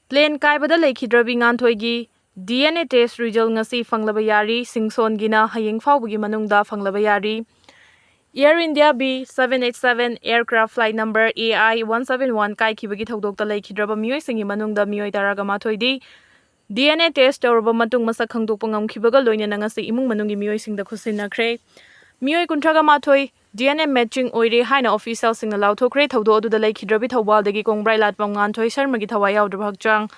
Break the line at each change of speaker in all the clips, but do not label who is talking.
Plane kaibada leikhidrabi Nganthoigi DNA test result ngasi fanglaba yari Singsongina hayeng fawbagi manungda fanglaba yari. Air India B787 aircraft flight number AI171 kaikhibagi thodokta leikhidraba miyoi singi manungda miyoi taraga mathoidi DNA test tawraba matung masak khangdokpa ngamkhibaga loinana ngasi imung manungi miyoi singda khusinnakhre. Miyoi kuntraga mathoi DNA matching oire haina official singna lauthokre thodo aduda leikhidrabi thawbaldagi kongbrai latpam Nganthoigi Sharmagi thawai Yadaba Hakchang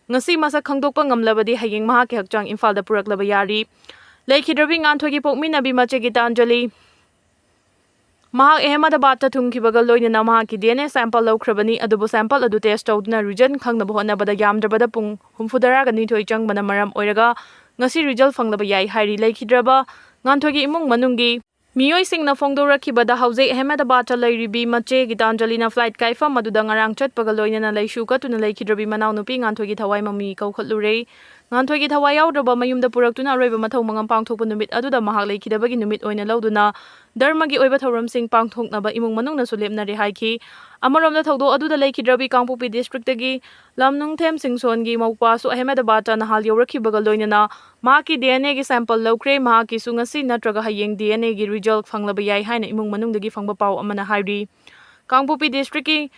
Ngasi masak khangdokpa ngamlabadi hayeng mahaki Hakchang Imphal da puraklaba yari. Leikhidrabi Nganthoigi pokminabi mache Gitanjali Mahak Ahmedabad ta thungkibaga loinana mahaki DNA sample laukrabani adubu sample adu test tawduna region khangnaba hotnabada yamdrabada pung humfudaraga nithoi changbana maram oiraga ngasi result fanglaba yai hairi leikhidraba Nganthoigi imung manungi miyoi singna phongdorakhibada hauze Ahmedabad ta leiribi mache Gitanjalina flight kaifam aduda ngarang chatpaga loinana leishu katuna leikhidrabi manau nupi Nganthoigi thawai mami kaukhatlure. Nganthoigi thawai yaudraba mayumda puraktuna aroiba mathau mangam pangthokpa numit aduda mahak leikhidabagi numit oina lauduna dharmagi oiba thauramsing pangthoknaba imung manungna su lepnare haiki. Amaromda thaudo aduda leikhidrabi Kangpokpi districtagi Lamnungthem Singsongi maupa su Ahmedabad ta nahal yaurakhibaga loinana mahaki DNA gi sample laukre mahaki su ngasi natraga hayeng DNA gi result fanglaba yai haina imung manungdagi fangba pau amana hairi. Kangpokpi districtgi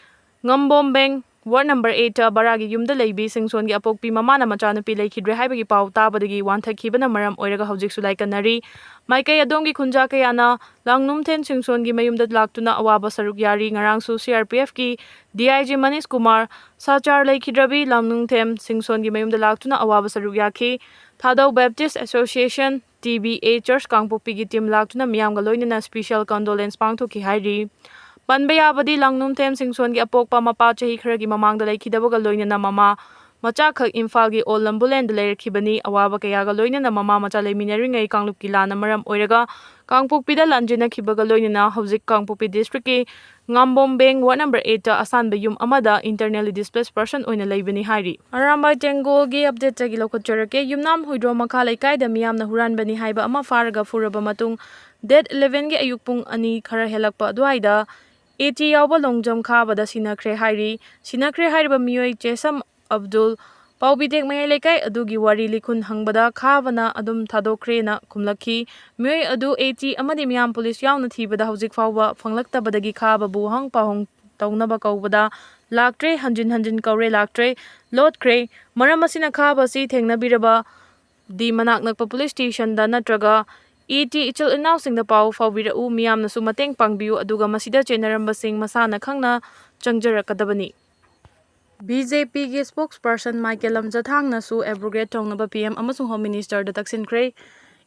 Ngambombeng Ward number 8 ta baragi yumda leibi Singsongi apokpi mamana machanupi leikhidre haibagi pau tabadagi wanthakibana maram oiraga hojik sulai kanari. Maikai adongi khunja kayana Langnumthen Singsongi mayumda laktuna awaba saruk yari ngarangsu CRPF ki DIG Manish Kumar Sachar leikhidrabi Langnumthem Singsongi mayumda laktuna awaba saruk yaki. Thadau Baptist Association TBA Church Kangpokpi gi team laktuna miyamga loinana special condolence pangthoki hairi. Panbayabadi Langnumthem Singsongi apokpa mapa chahi kharagi mamangda leikhidabaga loinana mama macha khak Imphal All Lambuland leirekhibani awaba kayaga loinana mama macha leiminaringai Kanglupki lana maram oiraga Kangpokpida lanjinakhibaga loinana hojik Kangpokpi district ki Ngambombeng Ward number 8 ta asanba yum amada internally displaced person oina leibani hairi. Arambai Tengol gi update tagi lokotjarake yumnam huidro makha leikaida miyamna huranbani haiba ama faraga furaba matung date 11 gi ayuk pung 2 khara helakpa adwaida 80 yauba longjam khabada sinakre hairi. Sinakre hairiba miyoi Chesam Abdul Paubidek mayai lekai adugi wari likhun hangbada khabana adum thadokre na kumlakhi. Miyoi adu 80 amadi miyam police yauna thibada hojik fawba fanglaktabadagi khababu hang pahong taunaba kaubada laktre hanjin kaure laktre lotkre maram asina khabasi thengnabiraba di manak nakpa police station da natraga ET ichil inausing da pau fawbirau miyamna su mateng pangbiu aduga masida chenarambasing masana khangna changjarakadabani. BJP gi spokesperson Michael Lamjathang na su abrogate tongnaba PM amasung Home Minister da taksinkhre.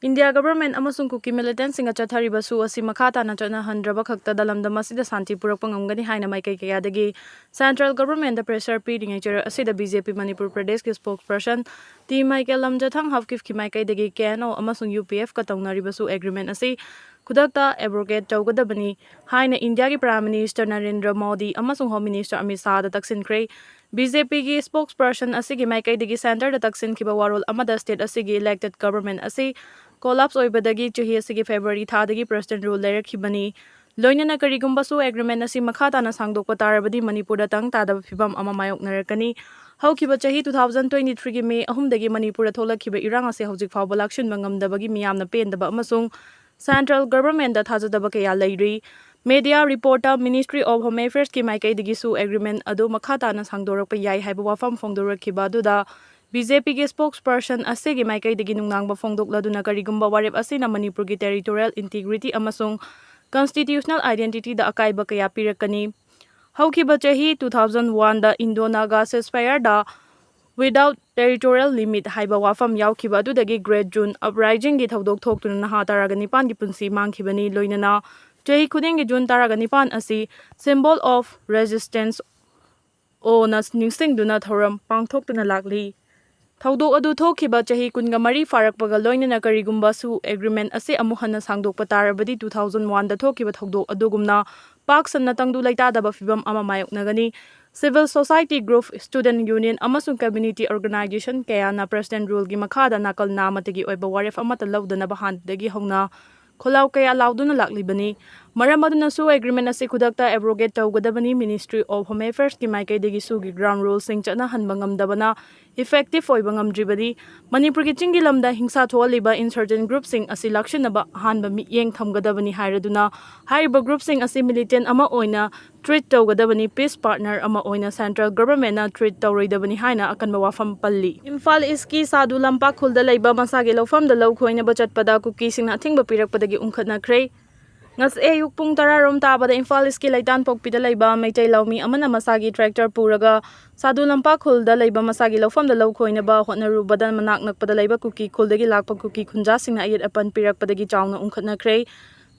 India government amasung Kuki Millitantsing chathariba su asi makhata na chana handraba khakta dalamda masida santi purakpa ngamgani haina maikai kayadagi central government da pressure piringai chara asida BJP Manipur Pradesh ki spokesperson T Michael Lamjathang hafkif ki maikai dagi KNO amasung UPF ka tongnariba su agreement asi khudakta abrogate tawgadabani haina India ki Prime Minister Narendra Modi amasung Home Minister Amit Shah da taksinkhre. BJP ki spokesperson asigi maikai dagi center da taksinkiba warol amada state asigi elected government asi collapse oibadagi chahi asigi February thadagi president rule leirekhibani. Loinana karigumba su agreement asi makhata na sangdokpa tarabadi Manipur da tang tadaba phibam ama mayoknarakani. Haukiba chahi 2023 gi May 3 dagi Manipur da tholakhiba irang ase hojik fawba lakshinba ngamdabagi miyamna pendaba amasung central government da thajadaba kaya leiri. Media reporter Ministry of Home Affairs ki maikai dagi su agreement adu makhata na sangdorakpa yai haiba wafam phongdorakhiba aduda BJP ki spokesperson asigi maikai dagi nungnangba phongdokladuna karigumba warep asina Manipur ki territorial integrity amasung constitutional identity da akaiba kaya pirakani. Haukiba chahi 2001 da Indo-Naga ceasefire da without territorial limit haiba wafam yaukhiba adudagi Great June uprising gi thodok thoktuna naha taraga nipan gi punsi mangkhibani loinana chahi khudingi June taraga nipan asi symbol of resistance o na ningsingduna thoram pangthoktuna lakli. Thodok adu thokhiba chahi kunga mari farakpaga loinana karigumba su agreement ase amuhana sangdokpa tarabadi 2001 da thokhiba thodok adugumna paksanna tangdu laitadaba phibam ama mayoknagani. Civil society group, student union amasung community organization kaya na president rule gi makhada nakal namatagi oiba waref amata laudana bahan dagi hongna kholau kaya lauduna laklibani. Maram aduna Soo agreement asi khudakta abrogate tawgadabani Ministry of Home Affairs ki maikaidagi Soogi ground rules sing chana hanba ngamdabana effective oiba ngamdribadi Manipur ki chingi lamda hingsa tholiba insurgent group sing asi lakshinaba hanba miyeng thamgadabani hairaduna haiba group sing asi militant ama oina treat tawgadabani peace partner ama oina central government na treat tawroidabani haina akanba wafam palli Imphal East Sadu Lampak khulda laiba masagi lawfam da law khoina ba chatpada kuki singna thingba pirakpadagi ungkhatnakhre Ngas ayuk pung tararom tabada Imphal East laitan pokpida laiba maitai lawmi amana masagi tractor puraga Sadu Lampak khulda laiba masagi lawfam da law khoina ba hotnarubada manak nakpada laiba kuki khuldagi lakpa kuki khunja singna ayat apan pirakpadagi chawna ungkhatnakhre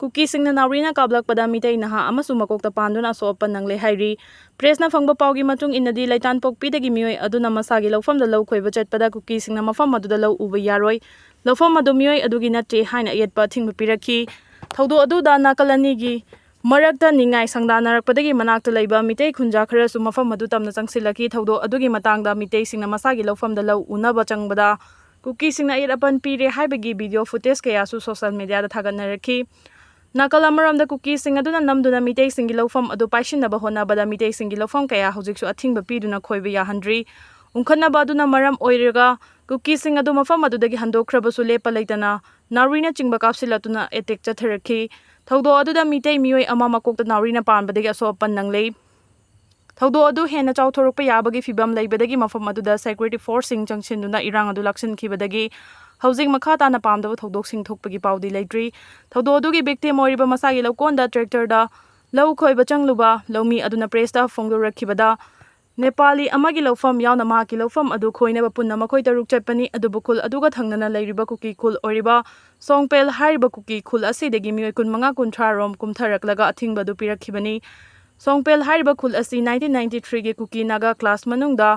Kuki singna naurina kablakpada mitai naha amasu makokta panduna so apan nangle hairi press na phangba pawgi matung inadi laitan pokpidagi mioi aduna masagi lawfam da law khoiba chatpada kuki singna mafam aduda law uba yaroi lawfam adu mioi adugi natte haina ayatpa thingba pirakhi Thaudo aduda nakalanigi marakta ningai sangdanarakpadagi manakta laiba mitai khunja kharasu mafam adu tamna changsilaki thaudo adugi matangda mitai singna masagi lawfam da law unaba changbada kuki singna ayat apan pire haibagi video footage kaya su social media da thagannarakhi Nakalamaramda kuki sing aduna namduna mitay singi lawfam adu paishinaba honabada mitay singi lawfam kaya hujiksu athingba piduna khoiba yahandri ungkhanaba aduna maram oiraga kuki sing adu mafam adudagi handokrabasu lepa laitana narina chingba kapsilatuna attack chatharakhi thaudo aduda mitay mioi ama makokta narina panbadagi asopan nanglei Thaudo adu hena chawthorokpa yabagi fibam laibadagi mafam aduda security force sing changchinuna irang adu laksin khibadagi Housing makha tana pamdaba thodok sing thokpagi paudi leitri thaudo adugi victim oiriba masagi lawkonda tractor da law khoiba changluba lawmi aduna press da phongdorakhibada Nepali amagi lawfam yauna mahaki lawfam adu khoinaba punna makhoi taruk chatpani adubu khul aduga thangnana leiriba kuki khul oiriba songpel hariba kuki khul asidagi mioi kun manga kunthra rom kumtharaklaga athingba du pirakhibani Songpel hariba khul asi 1993 ge kuki naga class manungda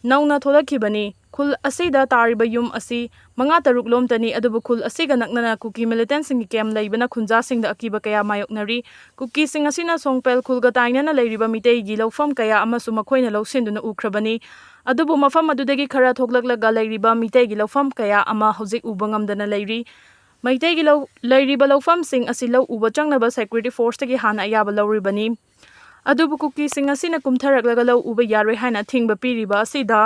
nauna tholakhibani khul asida tariba yum asi manga taruk lomtani adubu khul asiga naknana kuki Millitantsing kem leibana khunja singda akiba kaya mayoknari kuki sing asina songpel khulga tainana leiriba mitei gi lawfam kaya amasu makhoina lawsinduna ukhrabani adubu mafam adudagi khara thoklaklaga leiriba mitei gi lawfam kaya ama hojik ubangamdana leiri maitai gi leiriba lawfam sing asi law uba changnaba security force tagi hana ayaba lawribani adubu kuki sing asina kumtharaklaga law uba yaroi haina thingba piriba asida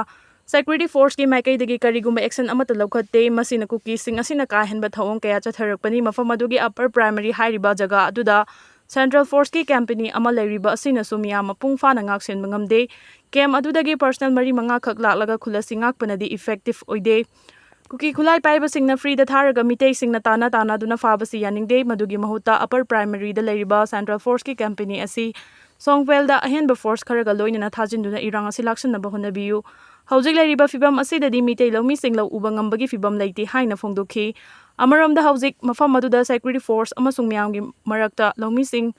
Security Force ki maikai dagi karigumba action amata lawkhatte masina kuki sing asina kahenba thawong kaya chatharakpani mafam adugi upper primary hairiba jaga aduda Central Force ki company ama leiriba asina sumya mapung fana ngaksen mangamde kem adudagi personal mari manga khak laklaga khulasi ngakpanadi effective oide Kuki khulai paiba singna free da tharaga mitei singna tana duna fabasi yaningde madugi mahuta upper primary da leiriba Central Force ki company asi Songpel da ahenba force kharaga loinana thajinduna irang asi laksanaba honabiyu Hojik leiriba fibam asidadi mitei lawmi sing law uba ngambagi fibam leiti haina phongdokhi amaramda hojik mafam aduda security force amasung miyamgi marakta lawmi sing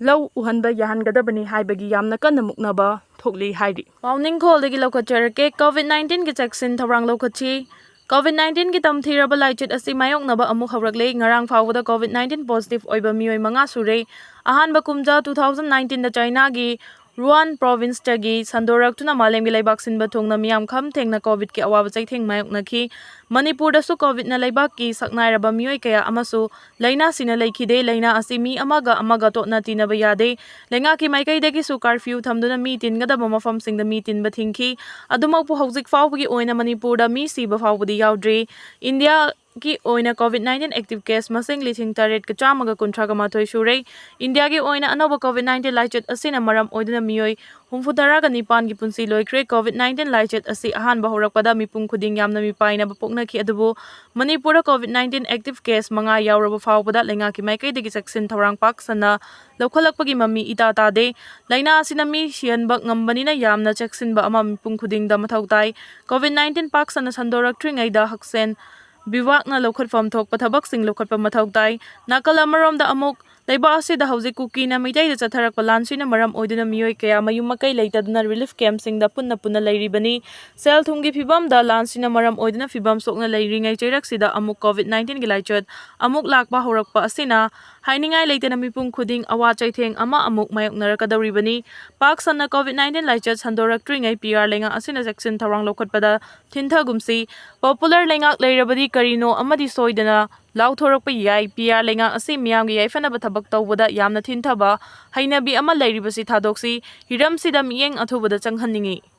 law uhanba yahangadabani haibagi yamna kanna muknaba thokli hairi Pawning kholdagi lawkacharake COVID-19 ki cheksin thawrang lawkachi COVID-19 ki tamthiraba laichit asi mayoknaba amuk hawrakle ngarang fawda COVID-19 positive oiba mioi manga sure ahanba kumja 2019 da China gi Ruan province tagi sandoraktuna malemgi laibak sinba thongna miyam kham thengna covid ki awaba chaitheng mayoknakhi Manipur da su covid na laibak ki saknairaba mioi kaya amasu laina sina leikhide laina asi mi amaga totna tinaba yade lenga ki maikai dagi su curfew thamduna mi tingadaba mafam singda mi tinba thingki adumaupu hojik fawbagi oina Manipur da mi siba fawbadi yaudri India ki oina COVID-19 active case masing lising taret ka chamaga kuntraga mathoi sure India ki oina anoba COVID-19 laichet asina maram oiduna mioi humfutaraga nipan gi punsi loikre COVID-19 laichet asi ahan bahorakpada mipung khuding yamna mi paina bapoknakhi adubu Manipura COVID-19 active case manga yauraba fawbada lenga ki maikai dagi section thawrang pak sana lokhalakpagi mami ita tade laina asina mi sianbak ngambanina yamna cheksinba ama mipung khuding da mathautai COVID-19 pak sana sandorak tringaida haksen Biwakna lokhatfam thokpa thabak sing lokhatpa mathautai nakal amaramda amuk leiba asida hojik kuki na mitai da chatharakpa lansina maram oiduna mioi kaya mayum makai leitaduna relief camp sing da punna leiribani sel thumgi phibam da lansina maram oiduna phibam sokna leiringai cheirak sida amuk COVID-19 gi laichat amuk lakpa horakpa asina Hainingay leitena mipum khuding awa chaitheng ama amuk mayoknarakadoribani. Pak sanna COVID-19 laichat sandoraktringai PR lenga asina section tharang lokhatpada thintagumsi popular lengak leirabadi karino amadi soidana lauthorokpa yai PR lenga asi miyamgi yaifanaba thabak tawbada yamna thintaba hainabi ama leiribasi thadoksi hiramsida miyeng athubada changhanningi.